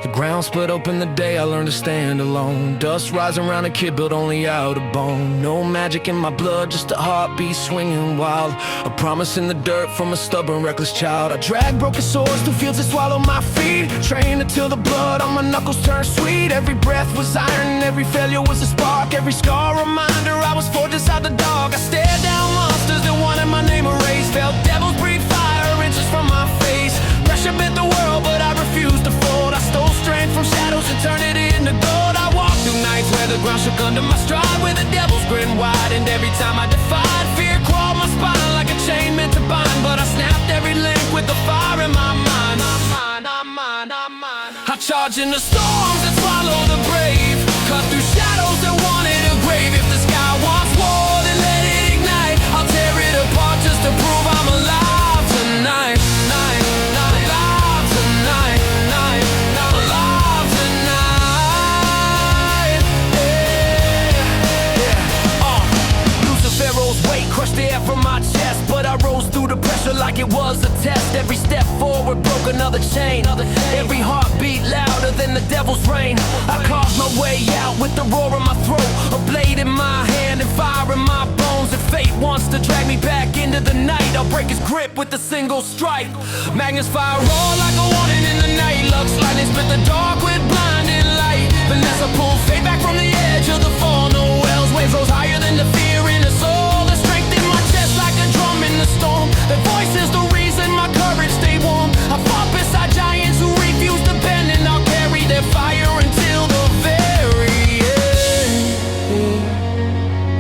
The ground split open the day I learned to stand alone. Dust rising around a kid built only out of bone. No magic in my blood, just a heartbeat swinging wild. A promise in the dirt from a stubborn, reckless child. I dragged broken swords through fields that swallow my feet, trained until the blood on my knuckles turned sweet. Every breath was iron, every failure was a spark. Every scar a reminder I was forged inside the dark. I stared down monsters that wanted my name erased. Felt devils breathe fire inches from my face. Pressure bit the world, but I refused to fold. I stole strength from shadows and turned it into gold. I walked through nights where the ground shook under my stride, where the devil's grin widened every time I defied. Fear crawled my spine like a chain meant to bind, but I snapped every link with the fire in my mind. I charge into storms that swallow the brave, cut through shadows that wanted a grave. If the sky wants war, then let it ignite. I'll tear it apart just to prove I'm alive tonight. Crushed the air from my chest, but I rose through the pressure like it was a test. Every step forward broke another chain. Every heartbeat louder than the devil's reign. I carved my way out with the roar in my throat, a blade in my hand and fire in my bones. If fate wants to drag me back into the night, I'll break his grip with a single strike. Magnus fire roar like a warning in the night. Lux lightning split the dark with blinding light. Vanessa pulled fate back from the edge of the fall. No wells, waves rose higher than the fear in the soul. Like a drum in the storm, their voice is the reason my courage stayed warm. I fought beside giants who refused to bend, and I'll carry their fire until the very end.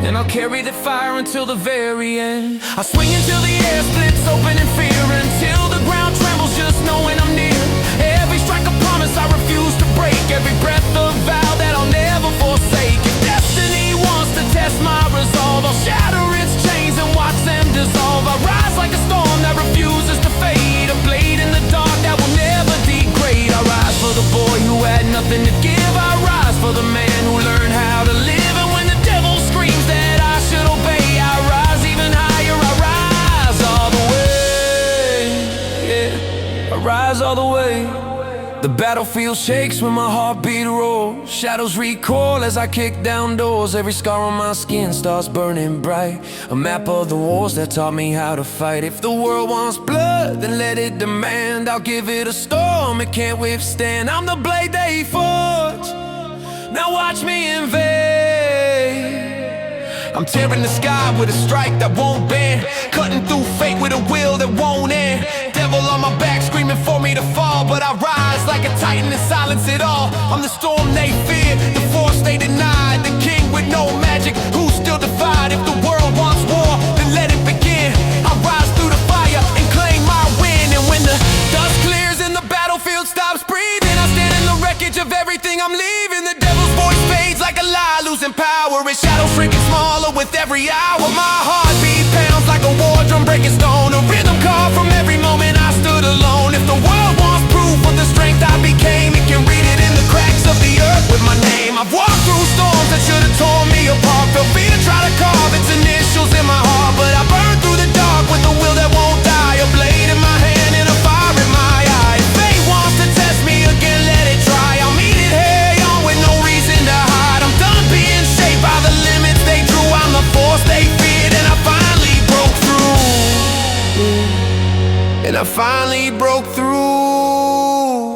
And I'll carry the fire until the very end. I swing until the air splits open in fear, until the ground trembles just knowing I'm near. Every strike a promise I refuse to break, every breath a vow that I'll never forsake. If destiny wants to test my resolve, I'll shatter its chains and watch them dissolve. I rise like a storm that refuses to fade, a blade in the dark that will never degrade. I rise for the boy who had nothing to give. I rise for the man who learned how to live. And when the devil screams that I should obey, I rise even higher. I rise all the way, yeah. I rise all the way. The battlefield shakes when my heartbeat roars. Shadows recoil as I kick down doors. Every scar on my skin starts burning bright, a map of the wars that taught me how to fight. If the world wants blood, then let it demand. I'll give it a storm it can't withstand. I'm the blade they forge, now watch me invade. I'm tearing the sky with a strike that won't bend, cutting through fate with a will that won't end. Devil on my back screaming for me to fall, but I rise like a titan and silence it all. I'm the storm they fear, the force they denied, the king with no magic who still defied. If the world wants war, then let it begin. I rise through the fire and claim my win. And when the dust clears and the battlefield stops breathing, I stand in the wreckage of everything I'm leaving. The devil's voice fades like a lie, losing power, and shadows shrinking smaller with every hour. My heartbeat pounds like a war drum breaking stone, a rhythm call from every moment I stood alone. If the world wants proof of the strength I became, it can read it in the cracks of the earth with my name. I've walked through storms that should have torn me apart, felt fear try to carve its initials in my heart, but I burned through the dark with a will that won't die, a blade in my hand and a fire in my eye. If fate wants to test me again, let it try. I'll meet it head on with no reason to hide. I'm done being shaped by the limits they drew. I'm the force they feared, and I finally broke through. And I finally broke through.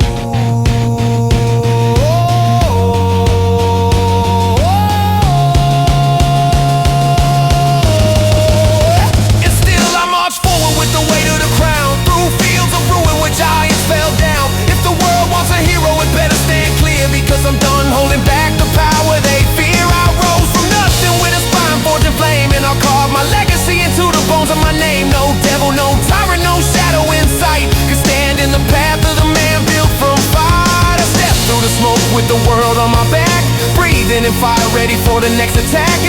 And still I march forward with the weight of the crown, through fields of ruin where giants fell down. If the world wants a hero, it better stand clear, because I'm done holding back the power they fear. I rose from nothing with a spine forged in flame, and I'll carve my legacy into the bones of my name. No devil, no tyrant, no shadow in sight can stand in the path of the man built from fire. I step through the smoke with the world on my back, breathing in fire, ready for the next attack.